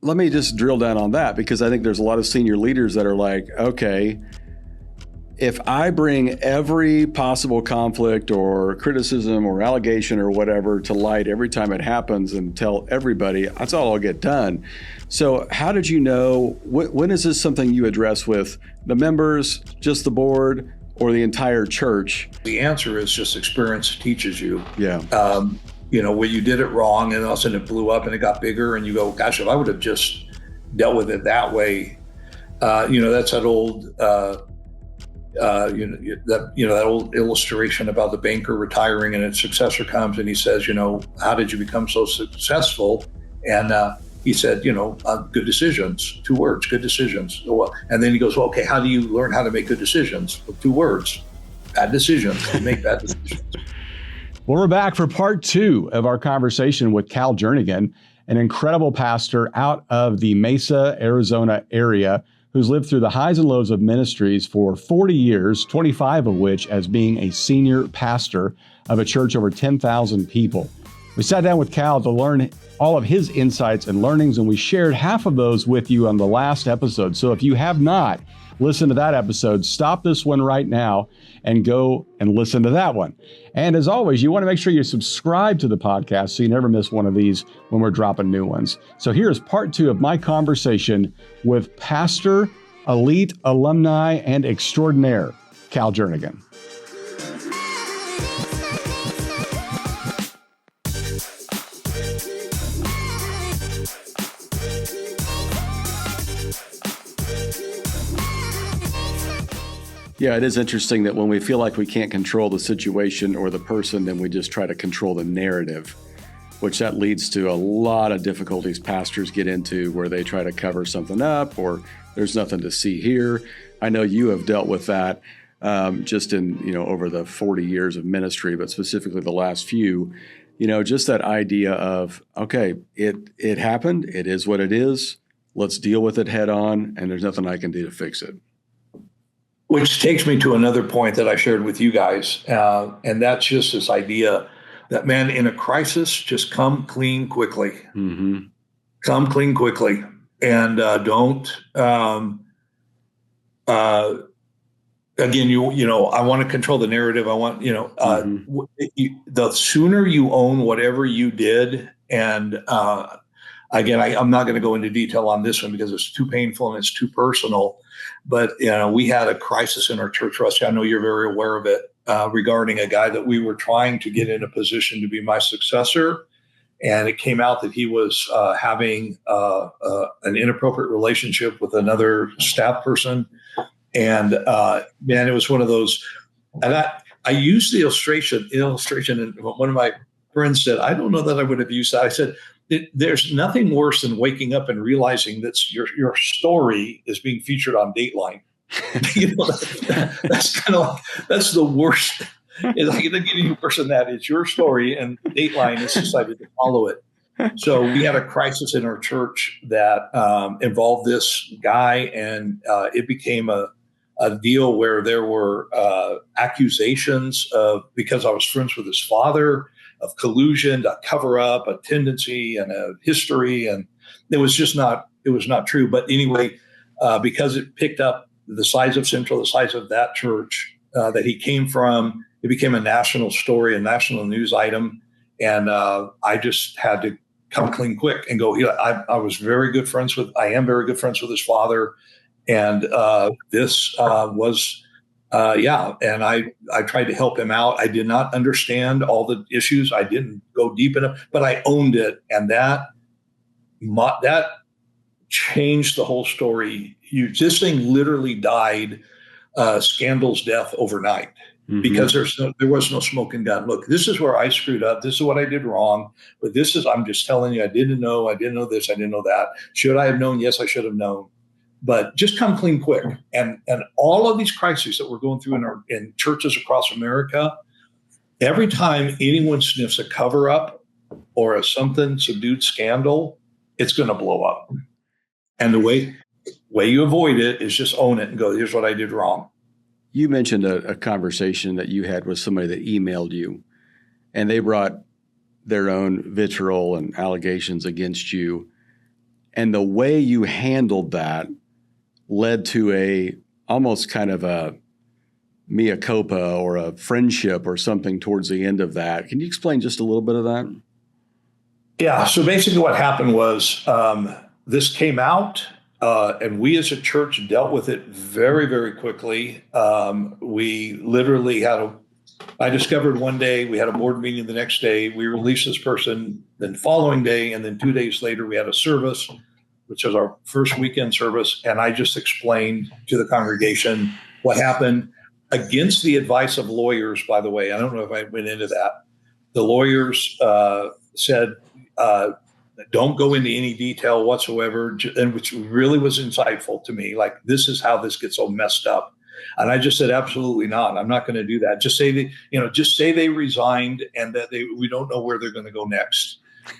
let me just drill down on that, because I think there's a lot of senior leaders that are like, okay, if I bring every possible conflict or criticism or allegation or whatever to light every time it happens and tell everybody, that's all I'll get done. So how did you know, when is this something you address with the members, just the board, or the entire church? The answer is just experience teaches you. Yeah. When you did it wrong and all of a sudden it blew up and it got bigger and you go, gosh, if I would have just dealt with it that way, that's that old, that old illustration about the banker retiring and his successor comes and he says, how did you become so successful? And he said, good decisions, 2 words, good decisions. And then he goes, well, okay, how do you learn how to make good decisions? Well, 2 words, bad decisions, make bad decisions. Well, we're back for part 2 of our conversation with Cal Jernigan, an incredible pastor out of the Mesa, Arizona area, who's lived through the highs and lows of ministries for 40 years, 25 of which as being a senior pastor of a church over 10,000 people. We sat down with Cal to learn all of his insights and learnings, and we shared half of those with you on the last episode. So if you have not listened to that episode, stop this one right now and go and listen to that one. And as always, you want to make sure you subscribe to the podcast so you never miss one of these when we're dropping new ones. So here's part 2 of my conversation with pastor, elite alumni, and extraordinaire, Cal Jernigan. Yeah, it is interesting that when we feel like we can't control the situation or the person, then we just try to control the narrative, which that leads to a lot of difficulties pastors get into where they try to cover something up or there's nothing to see here. I know you have dealt with that just in, over the 40 years of ministry, but specifically the last few, just that idea of, okay, it happened. It is what it is. Let's deal with it head on. And there's nothing I can do to fix it. Which takes me to another point that I shared with you guys, and that's just this idea that, man, in a crisis, just come clean quickly. Mm-hmm. Come clean quickly, and don't. Again, I want to control the narrative. I want, the sooner you own whatever you did, and again, I'm not going to go into detail on this one because it's too painful and it's too personal. But, we had a crisis in our church, Rusty. I know you're very aware of it, regarding a guy that we were trying to get in a position to be my successor. And it came out that he was having an inappropriate relationship with another staff person. And, man, it was one of those. And I used the illustration, and one of my friends said, I don't know that I would have used that. I said, there's nothing worse than waking up and realizing that your story is being featured on Dateline. That's kind of like, that's the worst. It's like the getting person that is your story, and Dateline has decided to follow it. So we had a crisis in our church that involved this guy, and it became a deal where there were accusations of, because I was friends with his father, of collusion to cover up a tendency and a history. And it was not true. But anyway, because it picked up the size of Central, the size of that church that he came from, it became a national story, a national news item. And I just had to come clean quick and go, I am very good friends with his father. And this was, and I tried to help him out. I did not understand all the issues. I didn't go deep enough, but I owned it. And that changed the whole story. This thing literally died, Scandal's death overnight, because there was no smoking gun. Look, this is where I screwed up. This is what I did wrong. But I'm just telling you, I didn't know this. I didn't know that. Should I have known? Yes, I should have known. But just come clean quick. And all of these crises that we're going through in churches across America, every time anyone sniffs a cover up or a something subdued scandal, it's going to blow up. And the way you avoid it is just own it and go, here's what I did wrong. You mentioned a conversation that you had with somebody that emailed you, and they brought their own vitriol and allegations against you. And the way you handled that led to a almost kind of a mea culpa or a friendship or something towards the end of that. Can you explain just a little bit of that? Yeah. So basically what happened was this came out and we as a church dealt with it very, very quickly. We literally I discovered one day, we had a board meeting the next day, we released this person, then the following day, and then 2 days later, we had a service, which was our first weekend service. And I just explained to the congregation what happened against the advice of lawyers, by the way. I don't know if I went into that. The lawyers said, don't go into any detail whatsoever, and which really was insightful to me. Like, this is how this gets all messed up. And I just said, absolutely not. I'm not going to do that. Just say they resigned and that we don't know where they're going to go next,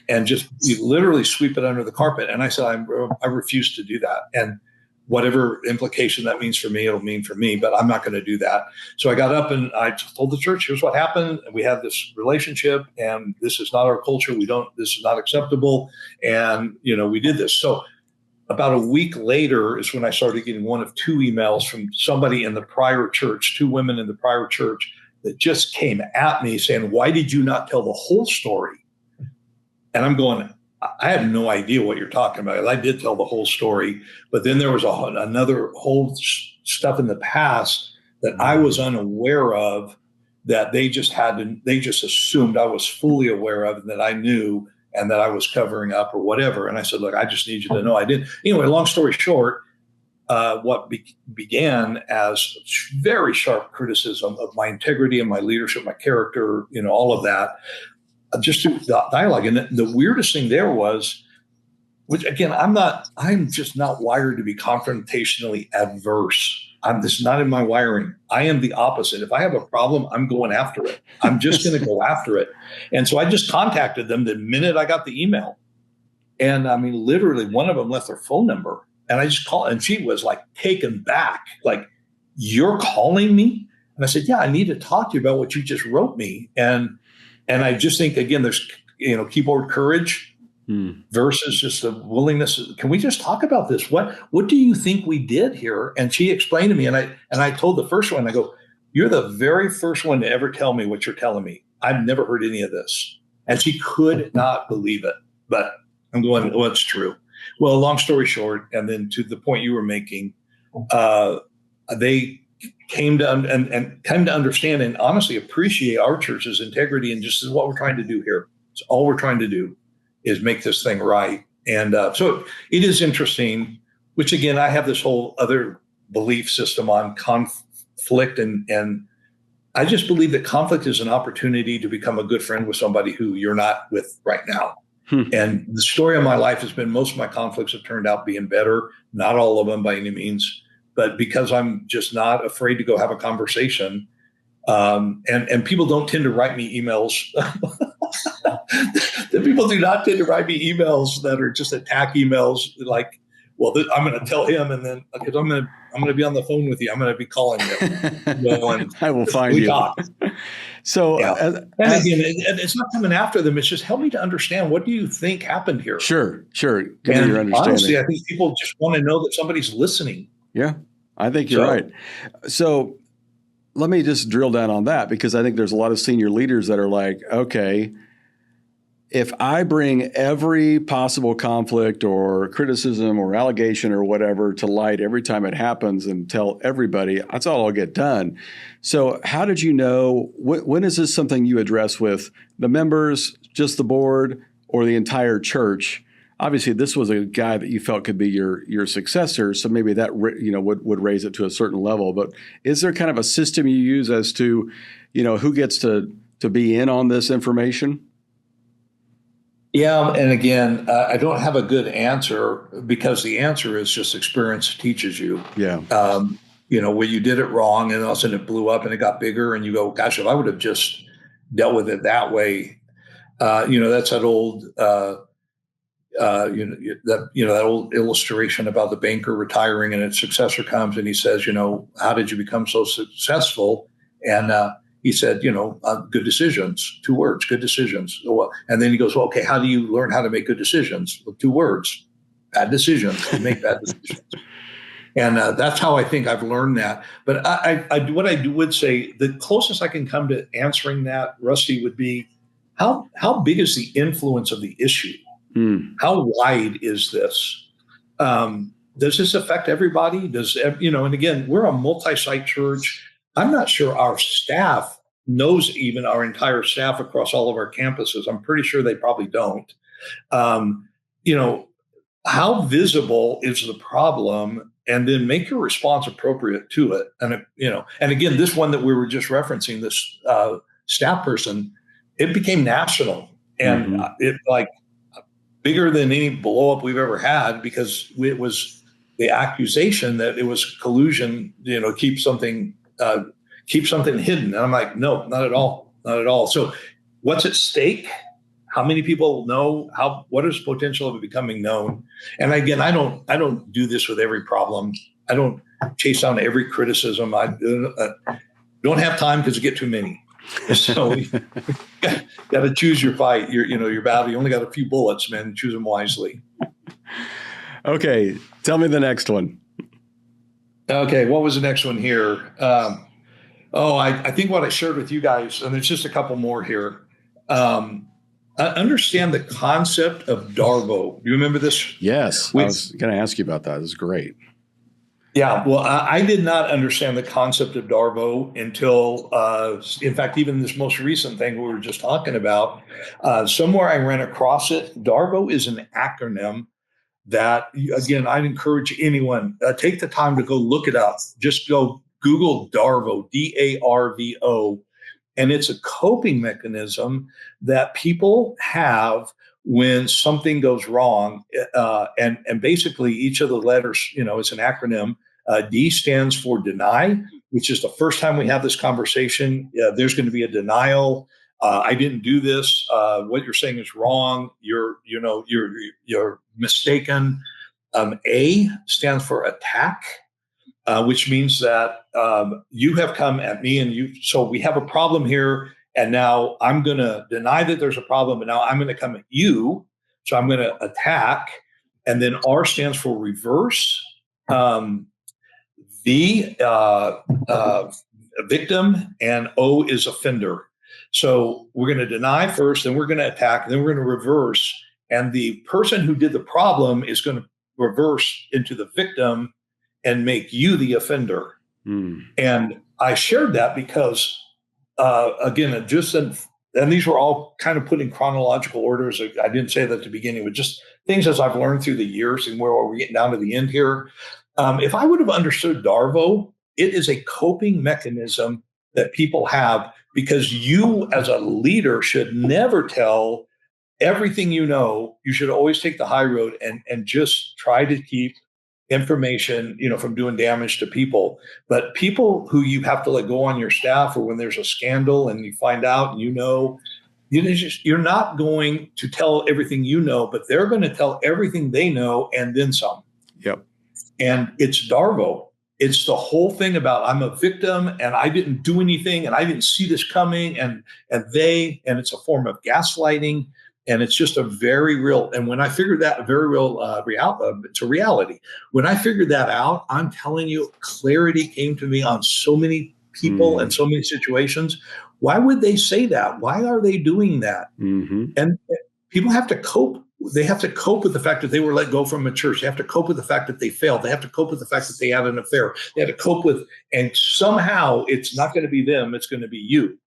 and just literally sweep it under the carpet. And I said, I refuse to do that. And whatever implication that means for me, it'll mean for me, but I'm not going to do that. So I got up and I told the church, here's what happened. We have this relationship and this is not our culture. This is not acceptable. And, we did this. So about a week later is when I started getting one of two emails from somebody in the prior church, two women in the prior church that just came at me saying, why did you not tell the whole story? And I'm going, I have no idea what you're talking about. I did tell the whole story, but then there was another whole stuff in the past that I was unaware of that they just assumed I was fully aware of and that I knew and that I was covering up or whatever. And I said, look, I just need you to know I didn't. Anyway, long story short, what began as very sharp criticism of my integrity and my leadership, my character, all of that, just through the dialogue. And the weirdest thing there was, which again, I'm just not wired to be confrontationally adverse. This is not in my wiring. I am the opposite. If I have a problem, I'm going after it. I'm just going to go after it. And so I just contacted them the minute I got the email. And I mean, literally one of them left their phone number and I just called and she was like taken back. Like, you're calling me? And I said, yeah, I need to talk to you about what you just wrote me. And I just think, again, there's, keyboard courage versus just a willingness. Can we just talk about this? What do you think we did here? And she explained to me, and I told the first one, I go, you're the very first one to ever tell me what you're telling me. I've never heard any of this. And she could not believe it. But I'm going, well, it's true. Well, long story short, and then to the point you were making, they came to understand and honestly appreciate our church's integrity and just what we're trying to do here. It's all we're trying to do is make this thing right. And so it is interesting, which again, I have this whole other belief system on conflict. And I just believe that conflict is an opportunity to become a good friend with somebody who you're not with right now. And the story of my life has been most of my conflicts have turned out being better, not all of them by any means. But because I'm just not afraid to go have a conversation, and people don't tend to write me emails. The people do not tend to write me emails that are just attack emails. Like, well, I'm going to tell him, and then because I'm going to be on the phone with you. I'm going to be calling you. And I will find you. Talk. So, yeah. And again, it's not coming after them. It's just help me to understand, what do you think happened here? Sure. Give me your understanding. Honestly, I think people just want to know that somebody's listening. Yeah, I think you're right. So let me just drill down on that, because I think there's a lot of senior leaders that are like, okay, if I bring every possible conflict or criticism or allegation or whatever to light every time it happens and tell everybody, that's all I'll get done. So how did you know, when is this something you address with the members, just the board, or the entire church? Obviously, this was a guy that you felt could be your successor, so maybe that would raise it to a certain level. But is there kind of a system you use as to, who gets to be in on this information? Yeah, and again, I don't have a good answer, because the answer is just experience teaches you. Yeah. Where you did it wrong, and all of a sudden it blew up and it got bigger, and you go, "Gosh, if I would have just dealt with it that way," that's that old. That old illustration about the banker retiring and his successor comes and he says, how did you become so successful? And he said, good decisions, 2 words, good decisions. And then he goes, well, okay, how do you learn how to make good decisions? Well, 2 words, bad decisions. You make bad decisions. And that's how I think I've learned that. But what I would say, the closest I can come to answering that, Rusty, would be how big is the influence of the issue? How wide is this? Does this affect everybody? And again, we're a multi-site church. I'm not sure our staff knows even our entire staff across all of our campuses. I'm pretty sure they probably don't. How visible is the problem? And then make your response appropriate to it. And again, this one that we were just referencing, this staff person, it became national, and it like bigger than any blow up we've ever had, because it was the accusation that it was collusion, keep something hidden. And I'm like, no, not at all. So what's at stake? How many people know? What is the potential of it becoming known? And again, I don't do this with every problem. I don't chase down every criticism. I don't have time because you get too many. So you got to choose your fight. Your battle. You only got a few bullets, man. Choose them wisely. Okay, tell me the next one. Okay, what was the next one here? I think what I shared with you guys, and there's just a couple more here. I understand the concept of DARVO. Do you remember this? Yes, I was going to ask you about that. This is great. Yeah, well, I did not understand the concept of DARVO until, in fact, even this most recent thing we were just talking about, somewhere I ran across it. DARVO is an acronym that, again, I'd encourage anyone, take the time to go look it up. Just go Google DARVO, DARVO. And it's a coping mechanism that people have when something goes wrong. And basically each of the letters, it's an acronym. D stands for deny, which is the first time we have this conversation. There's going to be a denial. I didn't do this. What you're saying is wrong. You're mistaken. A stands for attack. Which means that you have come at me so we have a problem here, and now I'm going to deny that there's a problem, and now I'm going to come at you. So I'm going to attack. And then R stands for reverse. V, victim, and O is offender. So we're going to deny first, then we're going to attack, then we're going to reverse. And the person who did the problem is going to reverse into the victim and make you the offender. And I shared that because, again, and these were all kind of put in chronological orders. I didn't say that at the beginning, but just things as I've learned through the years and where we're getting down to the end here. If I would have understood DARVO, it is a coping mechanism that people have, because you as a leader should never tell everything you know. You should always take the high road and just try to keep information, from doing damage to people. But people who you have to let go on your staff, or when there's a scandal and you find out and you're not going to tell everything you know, but they're going to tell everything they know and then some. Yep. And it's DARVO. It's the whole thing about I'm a victim and I didn't do anything and I didn't see this coming, and it's a form of gaslighting. And it's just a very real, and when I figured that, it's a reality. When I figured that out, I'm telling you, clarity came to me on so many people and so many situations. Why would they say that? Why are they doing that? And people have to cope. They have to cope with the fact that they were let go from a church. They have to cope with the fact that they failed. They have to cope with the fact that they had an affair. They have to cope with, and somehow it's not going to be them. It's going to be you,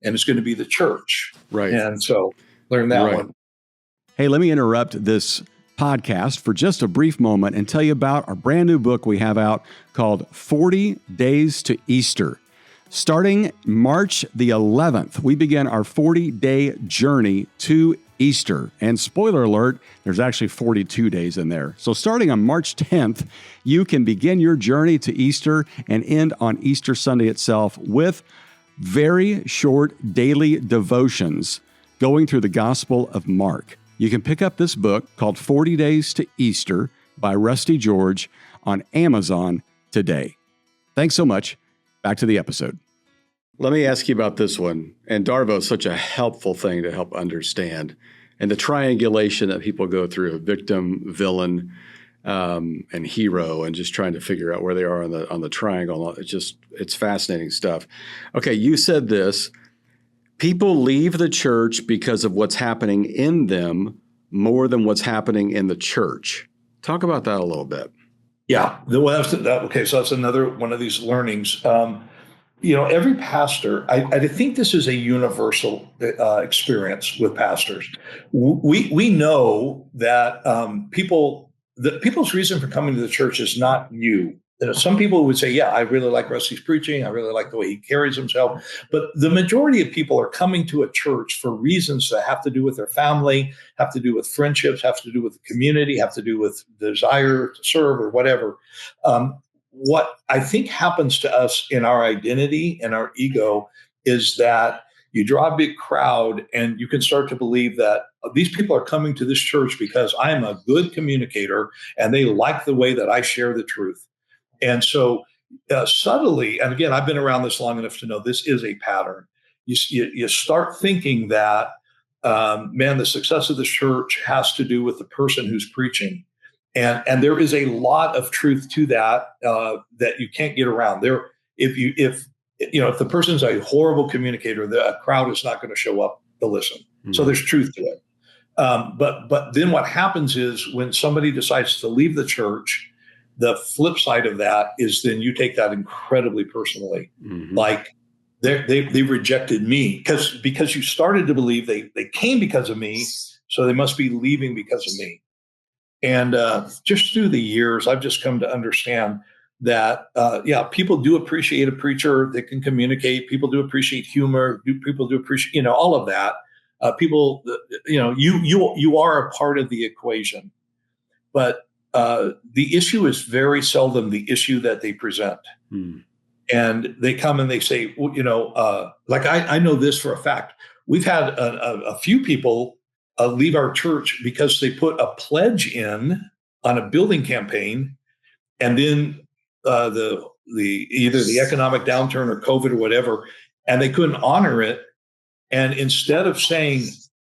and it's going to be the church. Right. And so learn that one. Hey, let me interrupt this podcast for just a brief moment and tell you about our brand new book we have out called 40 Days to Easter. Starting March the 11th, we begin our 40-day journey to Easter. And spoiler alert, there's actually 42 days in there. So starting on March 10th, you can begin your journey to Easter and end on Easter Sunday itself with very short daily devotions going through the Gospel of Mark. You can pick up this book called 40 Days to Easter by Rusty George on Amazon today. Thanks so much. Back to the episode. Let me ask you about this one. And DARVO is such a helpful thing to help understand. and the triangulation that people go through, victim, villain, and hero, and just trying to figure out where they are on the triangle. It's fascinating stuff. Okay, you said this: people leave the church because of what's happening in them more than what's happening in the church. Talk about that a little bit. Yeah. Okay. So that's another one of these learnings. Every pastor, I think this is a universal experience with pastors. We know that people's reason for coming to the church is not you. Some people would say, yeah, I really like Rusty's preaching. I really like the way he carries himself. But the majority of people are coming to a church for reasons that have to do with their family, have to do with friendships, have to do with the community, have to do with the desire to serve or whatever. What I think happens to us in our identity and our ego is that you draw a big crowd and you can start to believe that these people are coming to this church because I'm a good communicator and they like the way that I share the truth. And so subtly, and again, I've been around this long enough to know this is a pattern. You start thinking that, the success of the church has to do with the person who's preaching. And there is a lot of truth to that that you can't get around. If the person's a horrible communicator, the crowd is not going to show up to listen. Mm-hmm. So there's truth to it. But then what happens is when somebody decides to leave the church, the flip side of that is then you take that incredibly personally. Mm-hmm. Like they rejected me because you started to believe they came because of me, so they must be leaving because of me. And just through the years, I've just come to understand that, people do appreciate a preacher that can communicate. People do appreciate humor. People do appreciate, all of that. You are a part of the equation. But the issue is very seldom the issue that they present. And they come and they say, like I know this for a fact. We've had a few people leave our church because they put a pledge in on a building campaign, and then either the economic downturn or COVID or whatever, and they couldn't honor it. And instead of saying,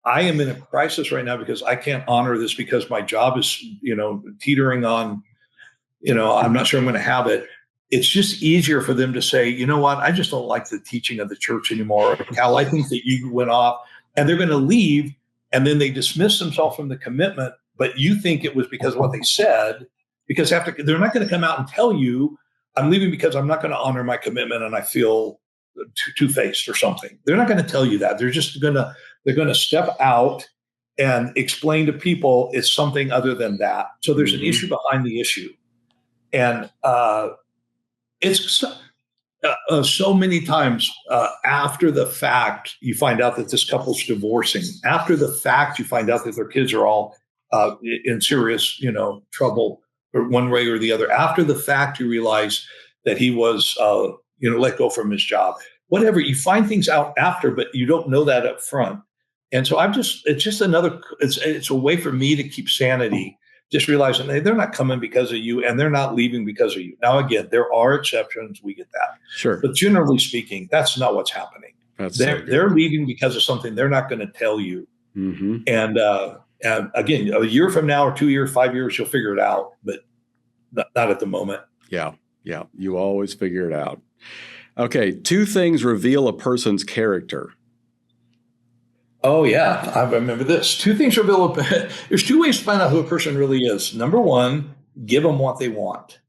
I am in a crisis right now because I can't honor this because my job is, teetering on, I'm not sure I'm going to have it. It's just easier for them to say, you know what, I just don't like the teaching of the church anymore. Cal, I think that you went off, and they're going to leave. And then they dismiss themselves from the commitment, but you think it was because of what they said, because they're not going to come out and tell you, I'm leaving because I'm not going to honor my commitment and I feel two-faced or something. They're not going to tell you that. They're just going to step out and explain to people it's something other than that. So there's an issue behind the issue. And it's so many times after the fact, you find out that this couple's divorcing. After the fact, you find out that their kids are all in serious, trouble or one way or the other. After the fact, you realize that he was, let go from his job. Whatever, you find things out after, but you don't know that up front. And so it's a way for me to keep sanity. Just realizing they're not coming because of you and they're not leaving because of you. Now, again, there are exceptions. We get that. Sure. But generally speaking, that's not what's happening. They're leaving because of something they're not going to tell you. Mm-hmm. And again, a year from now or 2 years, 5 years, you'll figure it out, but not at the moment. Yeah. Yeah. You always figure it out. Okay. 2 things reveal a person's character. Oh, yeah. I remember this. 2 things reveal. There's 2 ways to find out who a person really is. Number 1, give them what they want.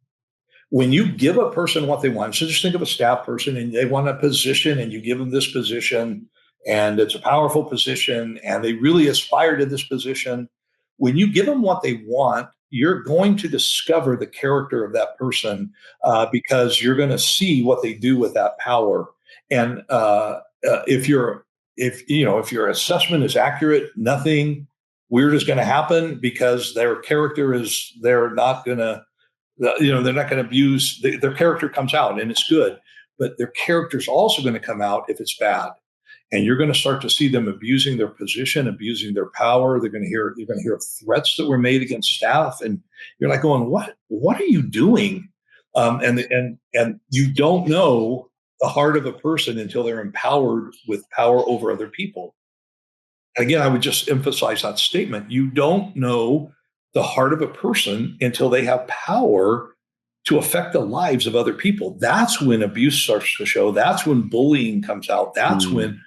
When you give a person what they want, so just think of a staff person and they want a position and you give them this position and it's a powerful position and they really aspire to this position. When you give them what they want, you're going to discover the character of that person because you're going to see what they do with that power. And if your assessment is accurate, nothing weird is going to happen because their character is, they're not going to abuse, their character comes out and it's good, but their character is also going to come out if it's bad. And you're going to start to see them abusing their position, abusing their power. You're going to hear threats that were made against staff. And you're like going, what are you doing? And you don't know the heart of a person until they're empowered with power over other people. Again, I would just emphasize that statement. You don't know the heart of a person until they have power to affect the lives of other people. That's when abuse starts to show. That's when bullying comes out. That's when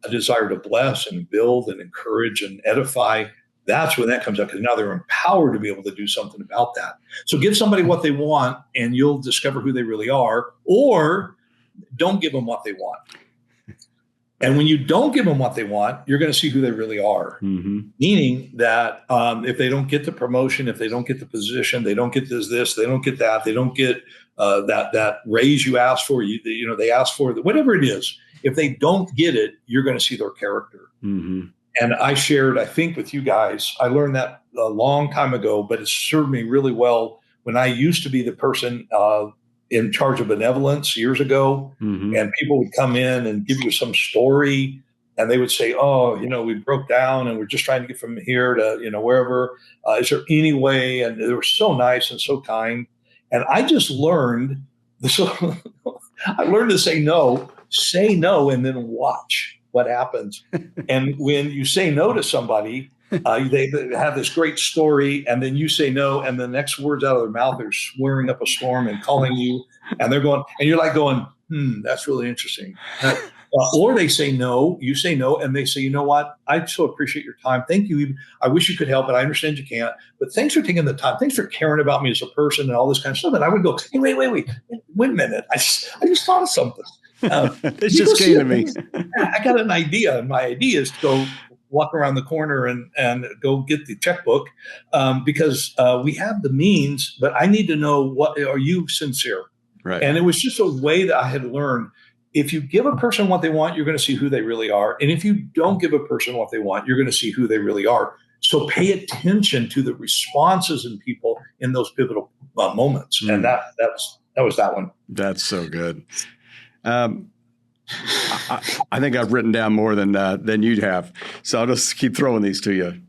a desire to bless and build and encourage and edify, that's when that comes up, because now they're empowered to be able to do something about that. So give somebody what they want and you'll discover who they really are, or don't give them what they want. And when you don't give them what they want, you're going to see who they really are. Meaning that if they don't get the promotion, if they don't get the position, they don't get this, they don't get that, they don't get that raise you asked for, they ask for whatever it is. If they don't get it, you're going to see their character. And I shared, I think, with you guys, I learned that a long time ago, but it served me really well when I used to be the person in charge of benevolence years ago, and people would come in and give you some story, and they would say, "Oh, we broke down, and we're just trying to get from here to wherever. Is there any way?" And they were so nice and so kind, and I just learned this. I learned to say no, and then watch what happens. And when you say no to somebody, they have this great story, and then you say no, and the next words out of their mouth are swearing up a storm and calling you, and they're going, and you're like going, that's really interesting. Or they say no, you say no, and they say, you know what? I so appreciate your time. Thank you. I wish you could help, but I understand you can't. But thanks for taking the time. Thanks for caring about me as a person and all this kind of stuff. And I would go, hey, wait a minute. I just thought of something. It just came to me. I got an idea, and my idea is to go walk around the corner and go get the checkbook because we have the means, but I need to know, what are you sincere? Right. And it was just a way that I had learned. If you give a person what they want, you're going to see who they really are. And if you don't give a person what they want, you're going to see who they really are. So pay attention to the responses in people in those pivotal moments. And that was that one. That's so good. I think I've written down more than you'd have. So I'll just keep throwing these to you.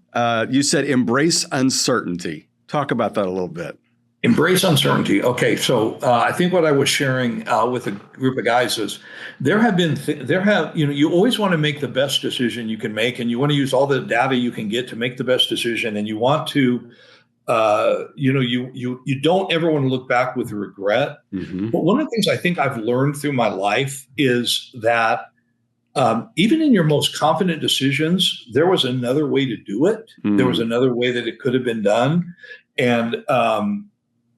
You said embrace uncertainty. Talk about that a little bit. Embrace uncertainty. Okay, so I think what I was sharing with a group of guys is you always want to make the best decision you can make, and you want to use all the data you can get to make the best decision, and you want to, you don't ever want to look back with regret. But one of the things I think I've learned through my life is that even in your most confident decisions, there was another way to do it. There was another way that it could have been done, and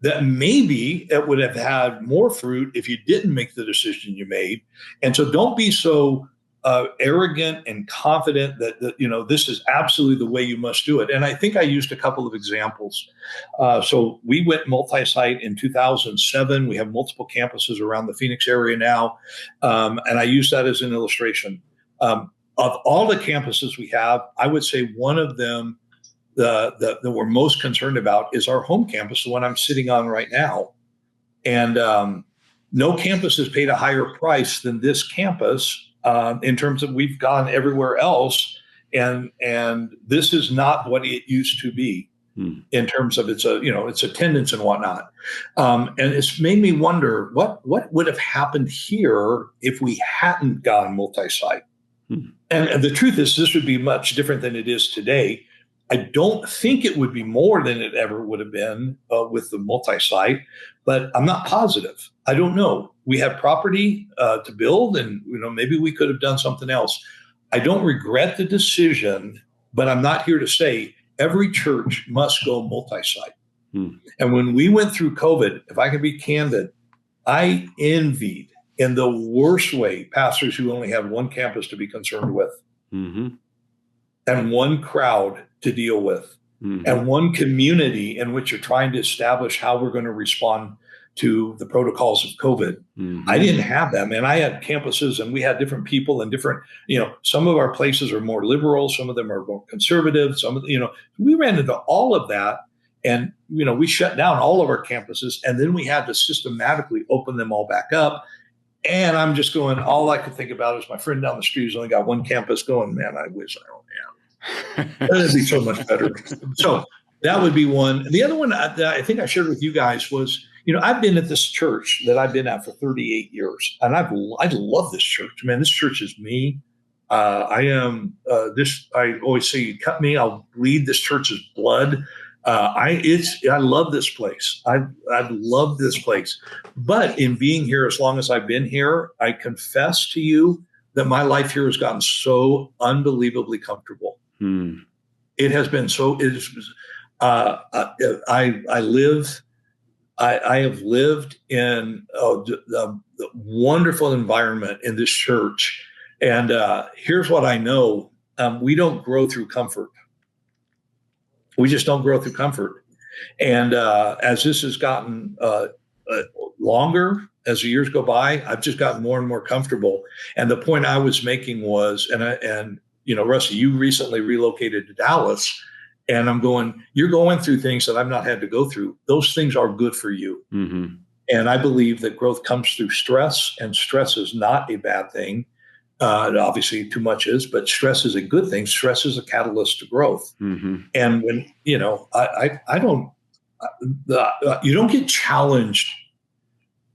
that maybe it would have had more fruit if you didn't make the decision you made. And so don't be so arrogant and confident that this is absolutely the way you must do it. And I think I used a couple of examples. So we went multi-site in 2007. We have multiple campuses around the Phoenix area now. And I use that as an illustration. Of all the campuses we have, I would say one of them that we're most concerned about is our home campus, the one I'm sitting on right now. And no campus has paid a higher price than this campus in terms of we've gone everywhere else. And this is not what it used to be in terms of its attendance and whatnot. And it's made me wonder what would have happened here if we hadn't gone multi-site. And the truth is, this would be much different than it is today. I don't think it would be more than it ever would have been with the multi-site, but I'm not positive. I don't know. We have property to build, and maybe we could have done something else. I don't regret the decision, but I'm not here to say every church must go multi-site. And when we went through COVID, if I can be candid, I envied in the worst way pastors who only have one campus to be concerned with. And one crowd to deal with, and one community in which you're trying to establish how we're going to respond to the protocols of COVID. I didn't have that, man. I had campuses, and we had different people and different, some of our places are more liberal, some of them are more conservative, some of we ran into all of that, and we shut down all of our campuses, and then we had to systematically open them all back up. And I'm just going, all I could think about is my friend down the street who's only got one campus going, man, I wish I don't have. That'd be so much better. So that would be one. The other one that I think I shared with you guys was, I've been at this church that I've been at for 38 years, and I love this church. Man, this church is me. I am this. I always say, you cut me, I'll bleed this church's blood. I love this place. I love this place. But in being here as long as I've been here, I confess to you that my life here has gotten so unbelievably comfortable. It has been so. It is. I have lived in the wonderful environment in this church. And here's what I know. We don't grow through comfort. We just don't grow through comfort. And as this has gotten longer, as the years go by, I've just gotten more and more comfortable. And the point I was making was, and Rusty, you recently relocated to Dallas. And I'm going, you're going through things that I've not had to go through. Those things are good for you. Mm-hmm. And I believe that growth comes through stress, and stress is not a bad thing. Obviously, too much is, but stress is a good thing. Stress is a catalyst to growth. Mm-hmm. And when, you don't get challenged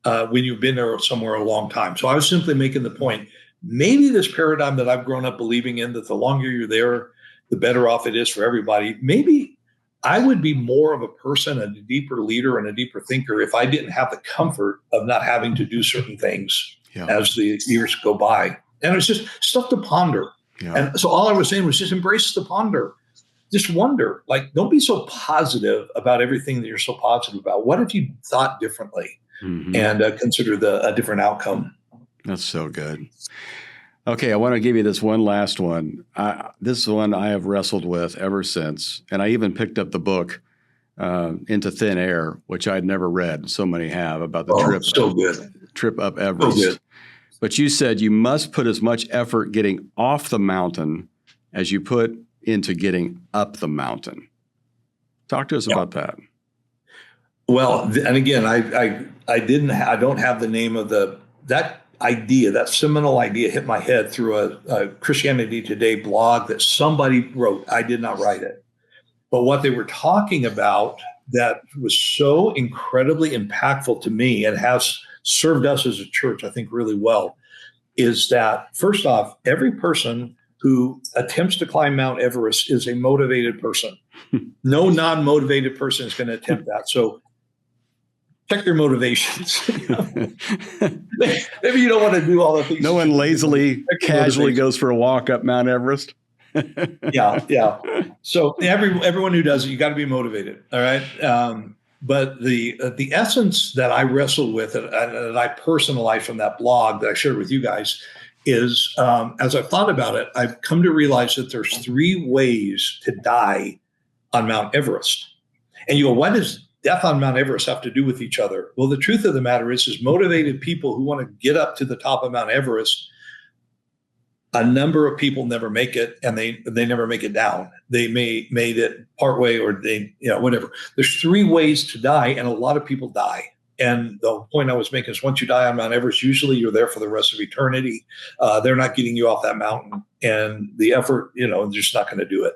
when you've been there somewhere a long time. So I was simply making the point, maybe this paradigm that I've grown up believing in, that the longer you're there, the better off it is for everybody. Maybe I would be more of a person, a deeper leader and a deeper thinker if I didn't have the comfort of not having to do certain things as the years go by. And it's just stuff to ponder. Yeah. And so all I was saying was just embrace the ponder. Just wonder, don't be so positive about everything that you're so positive about. What if you thought differently and considered a different outcome? That's so good. Okay, I want to give you this one last one. This one I have wrestled with ever since, and I even picked up the book Into Thin Air, which I'd never read. So many have, about the trip up Everest. So good. But you said you must put as much effort getting off the mountain as you put into getting up the mountain. Talk to us about that. Well, and again, I don't have the name of that idea, that seminal idea hit my head through a Christianity Today blog that somebody wrote. I did not write it. But what they were talking about that was so incredibly impactful to me and has served us as a church, I think, really well, is that, first off, every person who attempts to climb Mount Everest is a motivated person. No non-motivated person is going to attempt that. So check your motivations. Maybe you don't want to do all the things. No one lazily, casually goes for a walk up Mount Everest. Yeah. So everyone who does it, you got to be motivated. All right. But the essence that I wrestled with and I personalized from that blog that I shared with you guys is, as I've thought about it, I've come to realize that there's 3 ways to die on Mount Everest. And you go, what does death on Mount Everest have to do with each other? Well, the truth of the matter is motivated people who want to get up to the top of Mount Everest, a number of people never make it, and they never make it down. They made it partway, or whatever. There's 3 ways to die, and a lot of people die. And the point I was making is, once you die on Mount Everest, usually you're there for the rest of eternity. They're not getting you off that mountain, and the effort, they're just not going to do it.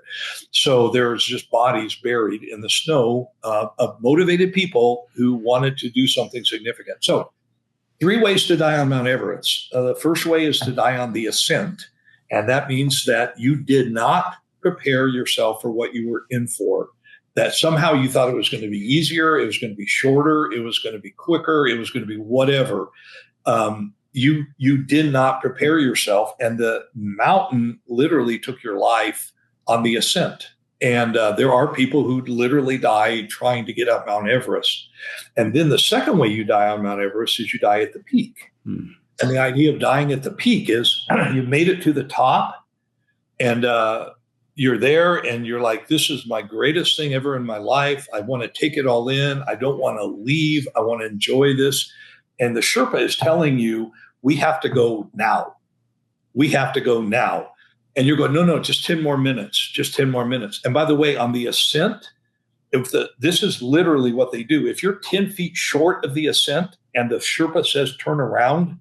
So there's just bodies buried in the snow of motivated people who wanted to do something significant. So 3 ways to die on Mount Everest. The first way is to die on the ascent. And that means that you did not prepare yourself for what you were in for. That somehow you thought it was going to be easier, it was going to be shorter, it was going to be quicker, it was going to be whatever. You did not prepare yourself, and the mountain literally took your life on the ascent. And there are people who literally die trying to get up Mount Everest. And then the second way you die on Mount Everest is you die at the peak. And the idea of dying at the peak is you made it to the top, and you're there and you're like, this is my greatest thing ever in my life. I want to take it all in. I don't want to leave. I want to enjoy this. And the Sherpa is telling you, we have to go now. We have to go now. And you're going, no, just 10 more minutes, just 10 more minutes. And by the way, on the ascent, this is literally what they do. If you're 10 feet short of the ascent and the Sherpa says turn around,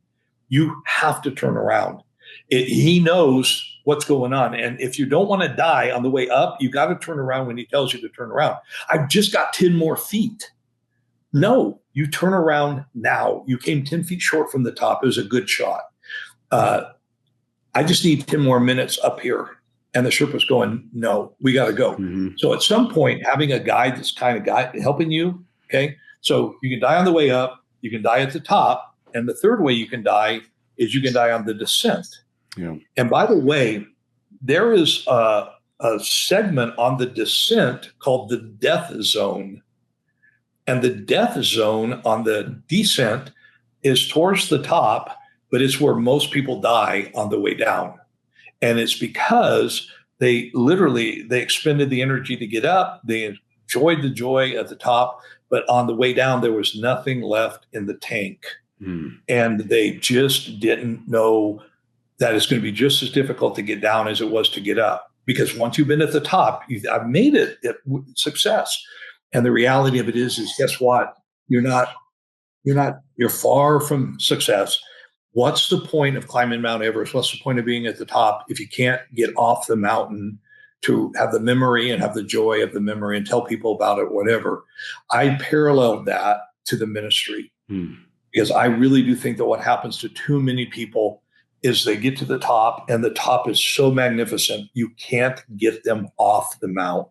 you have to turn around. He knows what's going on. And if you don't want to die on the way up, you got to turn around when he tells you to turn around. I've just got 10 more feet. No, you turn around now. You came 10 feet short from the top. It was a good shot. I just need 10 more minutes up here. And the Sherpa's going, no, we got to go. Mm-hmm. So at some point, having a guide that's kind of helping you, okay? So you can die on the way up, you can die at the top, and the third way you can die is you can die on the descent. Yeah. And by the way, there is a segment on the descent called the death zone. And the death zone on the descent is towards the top, but it's where most people die on the way down. And it's because they expended the energy to get up. They enjoyed the joy at the top, but on the way down, there was nothing left in the tank. And they just didn't know that it's going to be just as difficult to get down as it was to get up. Because once you've been at the top, I've made it success. And the reality of it is guess what? You're far from success. What's the point of climbing Mount Everest? What's the point of being at the top if you can't get off the mountain to have the memory and have the joy of the memory and tell people about it, whatever? I paralleled that to the ministry because I really do think that what happens to too many people is they get to the top and the top is so magnificent, you can't get them off the mount.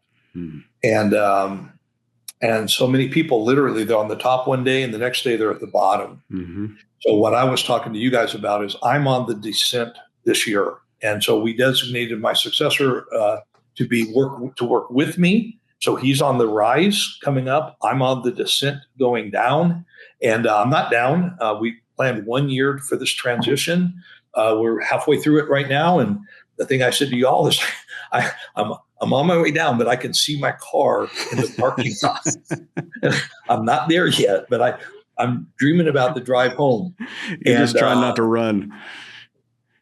And so many people, literally, they're on the top one day and the next day they're at the bottom. So what I was talking to you guys about is I'm on the descent this year. And so we designated my successor to work with me. So he's on the rise coming up. I'm on the descent going down. And I'm not down. We planned 1 year for this transition. We're halfway through it right now. And the thing I said to y'all is I'm on my way down, but I can see my car in the parking lot. I'm not there yet, but I'm dreaming about the drive home. You're just trying not to run.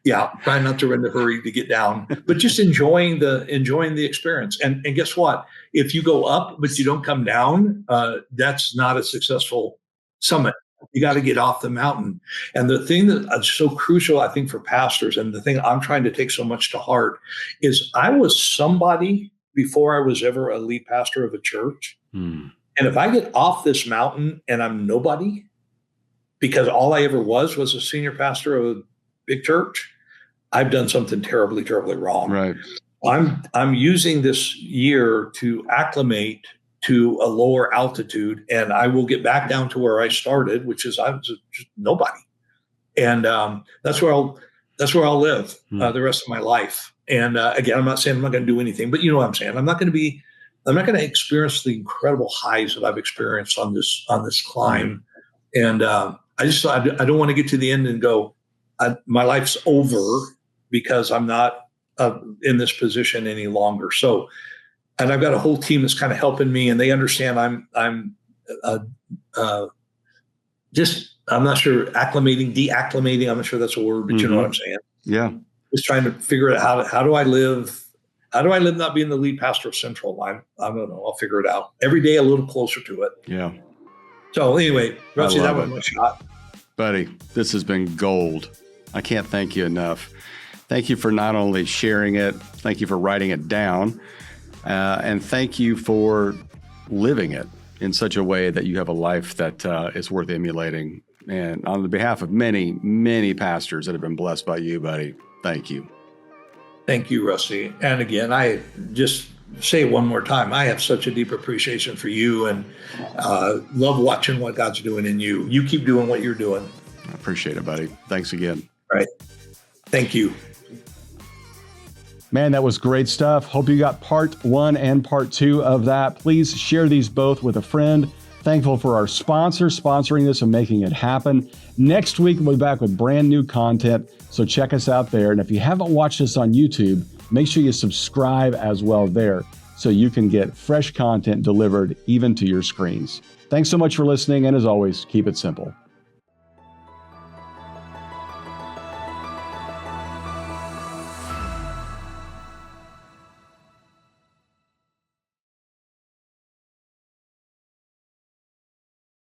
Yeah, trying not to run the hurry to get down, but just enjoying the experience. And guess what? If you go up but you don't come down, that's not a successful summit. You got to get off the mountain. And the thing that is so crucial, I think, for pastors, and the thing I'm trying to take so much to heart, is I was somebody before I was ever a lead pastor of a church. And if I get off this mountain and I'm nobody, because all I ever was a senior pastor of a big church, I've done something terribly, terribly wrong. Right. I'm using this year to acclimate to a lower altitude, and I will get back down to where I started, which is I was just nobody. And that's where I'll live the rest of my life. And again, I'm not saying I'm not going to do anything, but you know what I'm saying. I'm not going to experience the incredible highs that I've experienced on this climb. And I don't want to get to the end and go, my life's over because I'm not in this position any longer. So, and I've got a whole team that's kind of helping me, and they understand I'm not sure, deacclimating. I'm not sure that's a word, but you know what I'm saying? Yeah. Just trying to figure out how do I live not being the lead pastor of Central? I don't know. I'll figure it out. Every day a little closer to it. Yeah. So anyway, Rusty, that was my shot. Buddy, this has been gold. I can't thank you enough. Thank you for not only sharing it, thank you for writing it down, and thank you for living it in such a way that you have a life that is worth emulating. And on the behalf of many, many pastors that have been blessed by you, buddy, thank you. Thank you, Rusty. And again, I just say it one more time. I have such a deep appreciation for you and love watching what God's doing in you. You keep doing what you're doing. I appreciate it, buddy. Thanks again. All right. Thank you. Man, that was great stuff. Hope you got part 1 and part 2 of that. Please share these both with a friend. Thankful for our sponsor sponsoring this and making it happen. Next week, we'll be back with brand new content, so check us out there. And if you haven't watched us on YouTube, make sure you subscribe as well there so you can get fresh content delivered even to your screens. Thanks so much for listening, and as always, keep it simple.